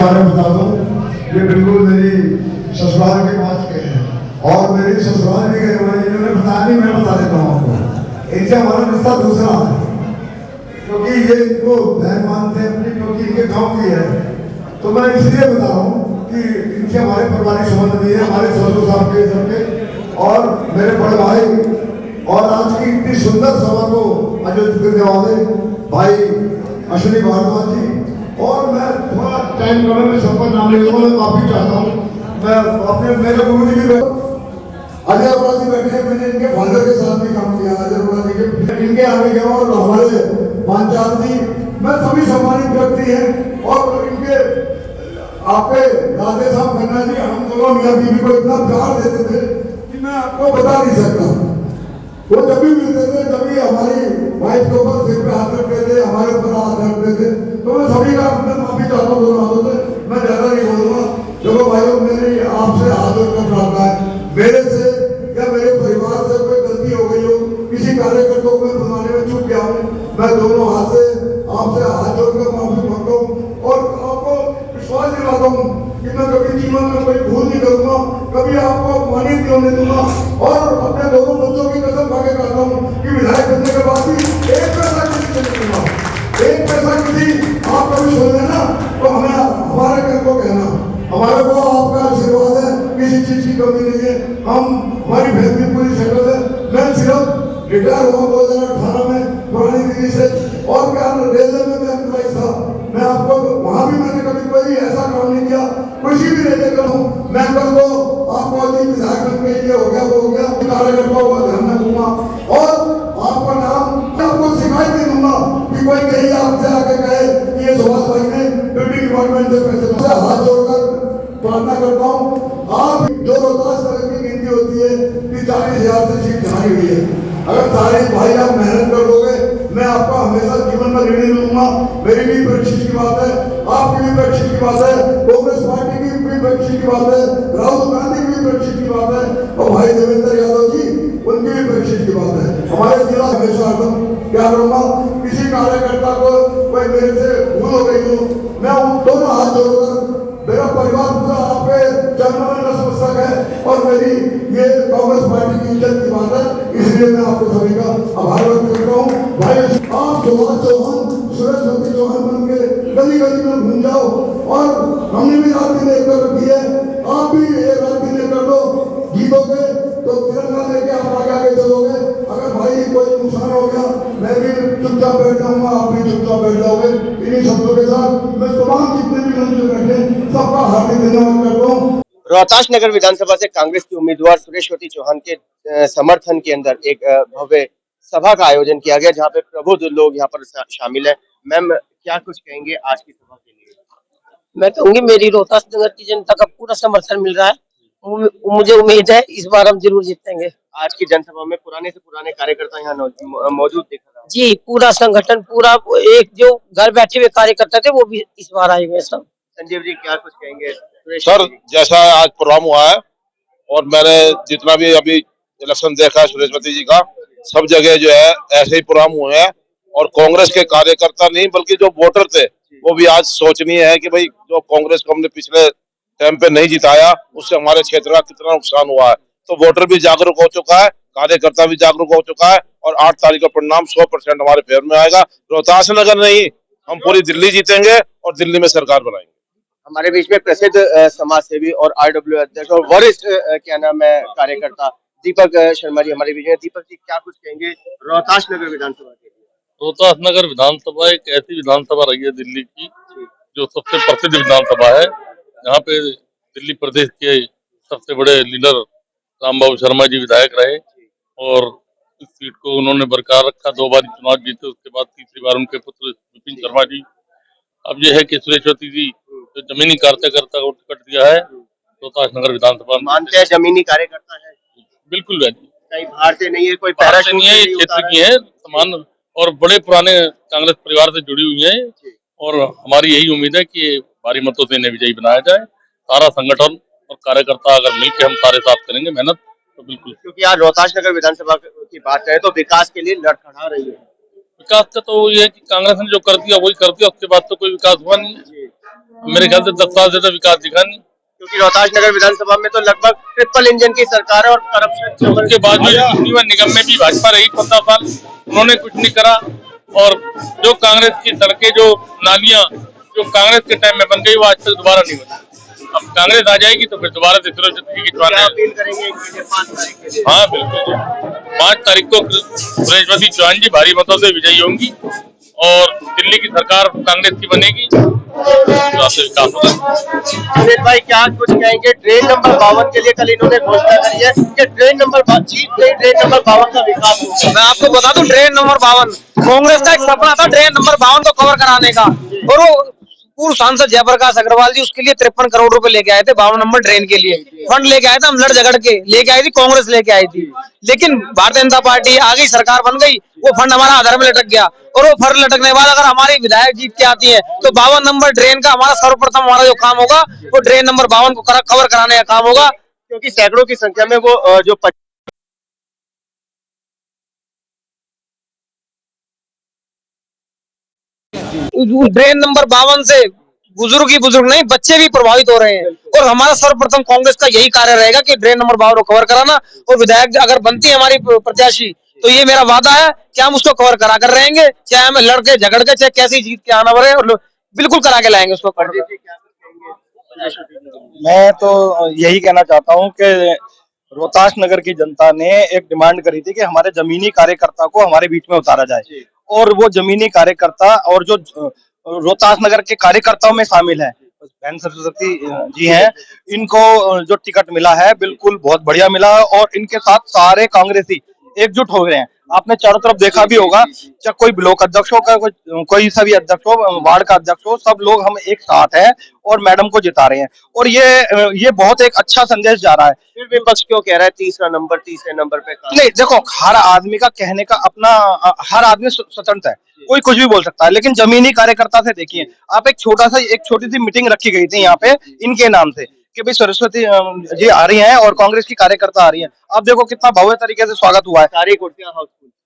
मैं बता दूं, ये बिल्कुल मेरी ससुराल के पास के हैं और मेरी ससुराल भी गए हुए, इन्होंने बताया नहीं, मैं बता देता हूँ आपको। इनसे हमारा रिश्ता दूसरा है, क्योंकि ये इनको बहन मानते हैं अपनी, क्योंकि इनके गांव की है। तो मैं इसलिए बता रहा हूँ कि इनसे हमारे पारिवारिक संबंध भी है, हमारे ससुर साहब के सबके और मेरे बड़े भाई, और आज की इतनी सुंदर सभा को आयोजित करने वाले भाई अश्विनी भारद्वाज जी। और मैं थोड़ा टाइम कम में सबका नाम ले लूँगा, मैं माफी चाहता हूँ। मैं अपने मेरे गुरु जी भी अजय अरोड़ा जी बैठे हैं, मैंने इनके फादर के साथ भी काम किया, अजय अरोड़ा जी के, इनके आगे गया और हमारे पांचाल जी, मैं सभी सम्मानित व्यक्ति हैं। और इनके आपके राधे साहब खन्ना जी, हम दोनों मियां बीवी को इतना प्यार देते थे कि मैं आपको बता नहीं सकता। वो जब भी मिलते थे, कभी हमारी वाइफ के ऊपर सिर पे हाथ रखते थे, हमारे ऊपर हाथ रखते थे। तो मैं सभी का अपने माफी चाहता हूँ दोनों हाथों से, मैं ज्यादा नहीं बोलूंगा। देखो भाइयों, मेरी आपसे हाथ जोड़कर प्रार्थना है, मेरे से या मेरे परिवार से कोई गलती हो गई हो, किसी कार्यकर्ता को मैं बुलाने में चूक गया हूँ, मैं दोनों हाथ से आपसे हाथ जोड़कर माफी मांगता हूँ और आपको विश्वास दिलाता हूँ कि मैं कभी जीवन में कोई भूल नहीं करूंगा, कभी आपको अपमानित नहीं होने दूंगा। और अपने दोनों बच्चों की कसम खा के कहता हूँ कि विधायक बनने के बाद भी एक पैसा किसी से नहीं दूंगा, एक पैसा किसी आप कभी सुन लेना तो हमें हमारे घर को कहना, हमारे को आपका आशीर्वाद है, किसी चीज की कमी नहीं है। हम हमारी फैमिली पूरी सेटल है। मैं सिर्फ रिटायर हुआ 2018 में पुरानी दिल्ली से, और क्या रेलवे में मैं एम्प्लॉय था। मैं आपको वहां भी मैंने कभी कोई ऐसा काम नहीं किया, किसी भी रेलवे का हूँ मैं कल को आपको विधायक बन के ये हो गया वो हो गया, कार्यकर्ताओं को ध्यान में दूंगा और आपका नाम आपको शिकायत नहीं दूंगा कि कोई कहीं आपसे आके कहे कि ये सुभाष भाई ने बिल्डिंग डिपार्टमेंट से पैसे हाथ जोड़कर प्रार्थना करता हूँ। आप जो रोहतास नगर की गिनती होती है कि 40,000 से सीट चढ़ाई हुई है, अगर सारे भाई आप मेहनत कर दोगे, मैं आपका हमेशा जीवन में ऋणी रहूंगा। मेरी भी परीक्षा की बात है, आपकी भी परीक्षा की बात है, कांग्रेस पार्टी की भी परीक्षा की बात है, राहुल गांधी की भी परीक्षा की बात है और भाई देवेंद्र यादव जी उनकी भी परीक्षा की बात है। हमारे जिला हमेशा क्या करूंगा, किसी कार्यकर्ता को कोई मेरे से भूल हो गई हो, मैं उन दोनों हाथ जोड़कर, मेरा परिवार पूरा आपके चरणों में नतमस्तक है और मेरी ये कांग्रेस पार्टी की इज्जत की बात है, इसलिए मैं आपको सभी का आभार व्यक्त करता हूँ। भाई आप सुभाष चौहान, सुरेश चौहान बन के गली गली में घूम जाओ और हमने भी रात दिन एक कर रखी है, आप भी एक रात दिन एक कर दो, जीतोगे तो तिरंगा लेके आप आगे चलोगे। अगर भाई कोई नुकसान हो गया, मैं भी चुपचाप बैठ जाऊंगा, आप भी चुपचाप बैठ जाओगे। इन्हीं शब्दों के साथ मैं तमाम जितने भी मंच बैठे सबका हार्दिक धन्यवाद करता हूँ। रोहतास नगर विधानसभा से कांग्रेस की उम्मीदवार सुरेशवती चौहान के समर्थन के अंदर एक भव्य सभा का आयोजन किया गया, जहां पे प्रबुद्ध लोग यहाँ पर शामिल है। मैम, क्या कुछ कहेंगे आज की सभा के लिए? मैं कहूँगी मेरी रोहतास नगर की जनता का पूरा समर्थन मिल रहा है, मुझे उम्मीद है इस बार हम जरूर जीतेंगे। आज की जनसभा में पुराने से पुराने कार्यकर्ता यहाँ मौजूद दिख रहा है। जी, पूरा संगठन, पूरा एक जो घर बैठे हुए कार्यकर्ता थे वो भी इस बार आए हुए सब। संजीव जी, क्या कुछ कहेंगे? सर, जैसा आज प्रोग्राम हुआ है और मैंने जितना भी अभी इलेक्शन देखा है सुरेशवती जी का, सब जगह जो है ऐसे ही प्रोग्राम हुए हैं और कांग्रेस के कार्यकर्ता नहीं बल्कि जो वोटर थे वो भी आज सोचनीय है कि भाई जो कांग्रेस को हमने पिछले टाइम पे नहीं जिताया उससे हमारे क्षेत्र का कितना नुकसान हुआ है। तो वोटर भी जागरूक हो चुका है, कार्यकर्ता भी जागरूक हो चुका है और 8 तारीख का परिणाम 100% हमारे फेवर में आएगा। रोहतास नगर नहीं, हम पूरी दिल्ली जीतेंगे और दिल्ली में सरकार बनाएंगे। हमारे बीच में प्रसिद्ध समाज सेवी और आरडब्ल्यू अध्यक्ष और वरिष्ठ क्या नाम है कार्यकर्ता दीपक शर्मा जी हमारे बीच में। दीपक जी, क्या कुछ कहेंगे रोहतास नगर विधानसभा के लिए? रोहतास नगर विधानसभा एक ऐसी विधानसभा रही है दिल्ली की जो सबसे प्रसिद्ध विधानसभा है। यहाँ पे दिल्ली प्रदेश के सबसे बड़े लीडर रामबाबू शर्मा जी विधायक रहे और इस सीट को उन्होंने बरकरार रखा। 2 बार चुनाव जीते, उसके बाद तीसरी बार उनके पुत्र विपिन शर्मा जी। अब यह है कि सुरेशवती जी जो जमीनी कार्यकर्ता को टिकट दिया है रोहतास नगर विधानसभा में। मानते हैं जमीनी कार्यकर्ता है? बिल्कुल है, कहीं बाहर से नहीं है, कोई पैराशूट नहीं है, क्षेत्र की है समान और बड़े पुराने कांग्रेस परिवार से जुड़ी हुई है और हमारी यही उम्मीद है कि भारी मतों से इन्हें विजयी बनाया जाए। सारा संगठन और कार्यकर्ता अगर मिलकर हम सारे साथ करेंगे मेहनत तो बिल्कुल। क्योंकि आज रोहतास नगर विधानसभा की बात करें तो विकास के लिए लड़खड़ा रही है। विकास का तो ये है कि कांग्रेस ने जो कर दिया वही कर दिया, उसके बाद तो कोई विकास हुआ नहीं है। मेरे ख्याल से 10 साल से तो विकास दिखा नहीं। क्योंकि रोहतास नगर विधानसभा में तो लगभग ट्रिपल इंजन की सरकार है और करप्शन उसके बाद में निगम निगम में भी भाजपा रही 15 साल, उन्होंने कुछ नहीं करा। और जो कांग्रेस की सड़कें, जो नालियां जो कांग्रेस के टाइम में बन गई, वो आज तक दोबारा नहीं बनी। अब कांग्रेस आ जाएगी तो फिर दोबारा से सुरेश अपील करेंगे इनके लिए 5 तारीख के लिए। हाँ बिल्कुल, 5 तारीख को सुरेश चौहान जी भारी मतों से विजयी होंगी और दिल्ली की सरकार कांग्रेस की बनेगी। सुनील भाई क्या कुछ कहेंगे? ट्रेन नंबर 52 के लिए कल इन्होंने घोषणा करी है कि ट्रेन नंबर 52 का विकास होगा। मैं आपको बता दूं, ट्रेन नंबर 52 कांग्रेस का एक सपना था, ट्रेन नंबर 52 को कवर कराने का। और वो पूर्व सांसद जयप्रकाश अग्रवाल जी उसके लिए 53 करोड़ रुपए लेके आए थे 52 नंबर ट्रेन के लिए। फंड लेके आए थे, हम लड़ झगड़ के लेके आई थी, कांग्रेस लेके आई थी। लेकिन भारतीय जनता पार्टी आ गई, सरकार बन गई, वो फंड हमारा आधार में लटक गया। और वो फंड लटकने के बाद अगर हमारी विधायक जीत के आती है तो 52 नंबर ट्रेन का हमारा सर्वप्रथम हमारा जो काम होगा वो ट्रेन नंबर 52 को कवर कराने का काम होगा। क्योंकि सैकड़ों की संख्या में वो जो ट्रेन नंबर 52 से बुजुर्ग ही बुजुर्ग नहीं, बच्चे भी प्रभावित हो रहे हैं। और हमारा सर्वप्रथम कांग्रेस का यही कार्य रहेगा कि ट्रेन नंबर 52 को कवर कराना। और विधायक अगर बनती है हमारी प्रत्याशी तो ये मेरा वादा है कि हम उसको कवर करा कर रहेंगे, चाहे हमें लड़के झगड़ के चाहे कैसी जीत के आना पड़े, और बिल्कुल करा के लाएंगे उसको। मैं तो यही कहना चाहता हूं कि रोहतास नगर की जनता ने एक डिमांड करी थी कि हमारे जमीनी कार्यकर्ता को हमारे बीच में उतारा जाए। और वो जमीनी कार्यकर्ता और जो रोहतास नगर के कार्यकर्ताओं में शामिल है बहन सरस्वती जी हैं, इनको जो टिकट मिला है बिल्कुल बहुत बढ़िया मिला है। और इनके साथ सारे कांग्रेसी एकजुट हो गए हैं। आपने चारों तरफ देखा भी होगा, चाहे कोई ब्लॉक अध्यक्ष हो, कोई सा भी अध्यक्ष हो, वार्ड का अध्यक्ष हो, सब लोग हम एक साथ हैं और मैडम को जिता रहे हैं। और ये बहुत एक अच्छा संदेश जा रहा है। फिर विपक्ष क्यों कह रहा है तीसरे नंबर पे नहीं, देखो, हर आदमी का कहने का अपना, हर आदमी स्वतंत्र है, कोई कुछ भी बोल सकता है। लेकिन जमीनी कार्यकर्ता से देखिए आप, एक छोटी सी मीटिंग रखी गई थी यहाँ पे इनके नाम से कि भाई सरस्वती जी आ रही हैं और कांग्रेस की कार्यकर्ता आ रही हैं। आप देखो कितना भव्य तरीके से स्वागत हुआ है, सारी कुर्सियां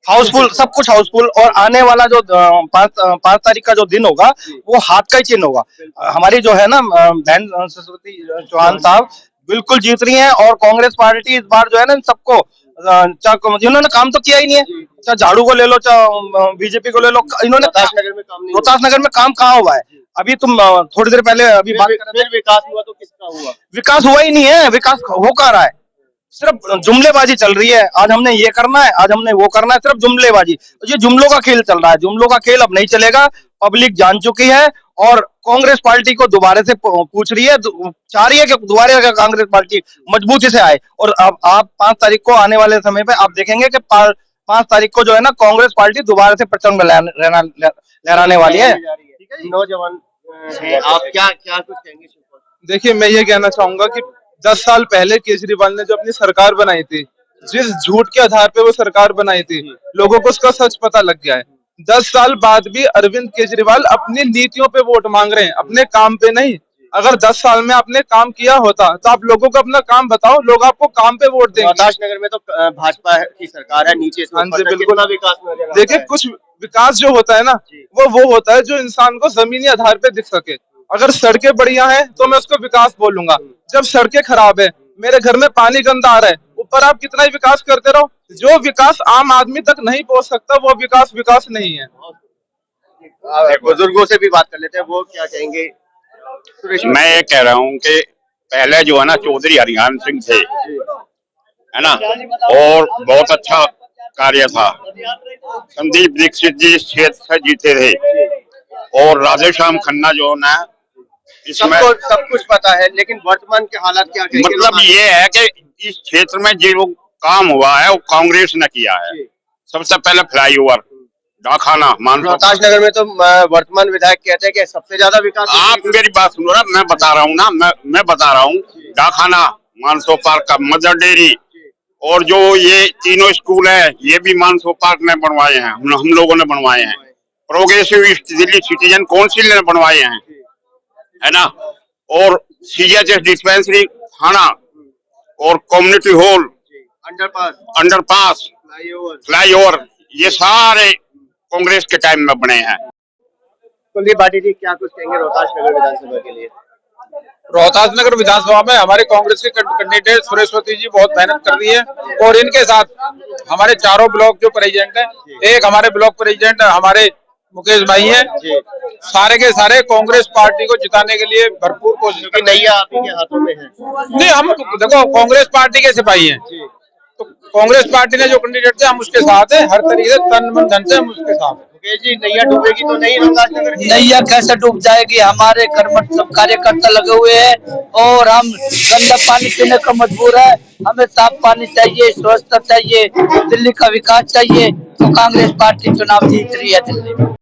हाउसफुल, सब कुछ हाउसफुल। और आने वाला जो 5 तारीख का जो दिन होगा वो हाथ का ही चिन्ह होगा। हमारी जो है ना बहन सरस्वती चौहान साहब बिल्कुल जीत रही हैं। और कांग्रेस पार्टी इस बार जो है ना सबको, जिन्होंने काम तो किया ही नहीं है, चाहे झाड़ू को ले लो, चाहे बीजेपी को ले लो, इन्होंने रोहतास नगर में काम कहाँ हुआ है? अभी तुम थोड़ी देर पहले अभी बात कर रहे थे, विकास हुआ तो किसका हुआ? विकास हुआ ही नहीं है। विकास हो कहाँ रहा है? सिर्फ जुमलेबाजी चल रही है। आज हमने ये करना है, आज हमने वो करना है, सिर्फ जुमलेबाजी। ये जुमलों का खेल चल रहा है, जुमलों का खेल अब नहीं चलेगा। पब्लिक जान चुकी है और कांग्रेस पार्टी को दोबारा से पूछ रही है, चाह रही है कि दोबारा कांग्रेस पार्टी मजबूती से आए। और अब आप 5 तारीख को आने वाले समय पे आप देखेंगे कि 5 तारीख को जो है ना कांग्रेस पार्टी दोबारा से प्रचंड लहराने वाली है। नौजवान आप क्या कुछ कहेंगे? देखिए, मैं ये कहना चाहूंगा कि 10 साल पहले केजरीवाल ने जो अपनी सरकार बनाई थी, जिस झूठ के आधार पे वो सरकार बनाई थी, लोगों को उसका सच पता लग गया है। 10 साल बाद भी अरविंद केजरीवाल अपनी नीतियों पे वोट मांग रहे हैं, अपने काम पे नहीं। अगर 10 साल में आपने काम किया होता तो आप लोगों को अपना काम बताओ, लोग आपको काम पे वोट देंगे। रोहतास नगर में तो भाजपा की सरकार है, नीचे से ऊपर तक कितना विकास नजर आ रहा है। देखिए, कुछ विकास जो होता है ना वो होता है जो इंसान को जमीनी आधार पे दिख सके। अगर सड़कें बढ़िया हैं तो मैं उसको विकास बोलूंगा। जब सड़कें खराब है, मेरे घर में पानी गंदा आ रहा है, ऊपर आप कितना ही विकास करते रहो, जो विकास आम आदमी तक नहीं पहुंच सकता वो विकास नहीं है। बुजुर्गों से भी बात कर लेते हैं, वो क्या कहेंगे? मैं ये कह रहा हूँ कि पहले जो है ना चौधरी हरियाणा सिंह थे, है ना, और बहुत अच्छा कार्य था। संदीप दीक्षित जी इस क्षेत्र से जीते थे और राधेश्याम खन्ना जो है ना, इसमें सब कुछ पता है। लेकिन वर्तमान के हालात क्या कहेंगे? मतलब ये है कि इस क्षेत्र में जो काम हुआ है वो कांग्रेस ने किया है। सबसे पहले फ्लाईओवर डाखाना रोहतास नगर में तो वर्तमान विधायक कहते हैं कि सबसे ज्यादा विकास। आप मेरी बात सुनो ना, मैं बता रहा हूँ ना, मैं बता रहा हूँ। डाखाना, मानसो पार्क का मदर डेयरी और जो ये तीनों स्कूल है ये भी मानसो पार्क ने बनवाए हैं, हम लोगों ने बनवाए हैं। प्रोग्रेसिव दिल्ली सिटीजन काउंसिल ने बनवाए हैं, है ना। और CHS डिस्पेंसरी, थाना और कम्युनिटी हॉल, अंडरपास, फ्लाईओवर, ये सारे कांग्रेस के टाइम में बने हैं। कुलदीप भाटी जी क्या कुछ कहेंगे रोहतास नगर विधानसभा के लिए? रोहतास नगर विधानसभा में हमारे कांग्रेस के कैंडिडेट सुरेशवती जी बहुत मेहनत कर रही है और इनके साथ हमारे चारों ब्लॉक जो प्रेसिडेंट है, एक हमारे ब्लॉक प्रेसिडेंट हमारे मुकेश भाई हैं, सारे के सारे कांग्रेस पार्टी को जिताने के लिए भरपूर कोशिश की नैया आप ही के हाथों में है। नहीं, हम देखो कांग्रेस पार्टी के सिपाही हैं, तो कांग्रेस पार्टी ने जो कैंडिडेट थे हम उसके साथ है, हर तरीके से तन मन धन से हम उसके साथ हैं। मुकेश जी नैया डूबेगी तो नहीं रोहतास नगर की? नैया कैसे डूब जाएगी? हमारे कर्मठ सब कार्यकर्ता लगे हुए हैं और हम गंदा पानी पीने का मजबूर है। हमें साफ पानी चाहिए, स्वच्छता चाहिए, दिल्ली का विकास चाहिए, तो कांग्रेस पार्टी चुनाव जीत रही है दिल्ली में।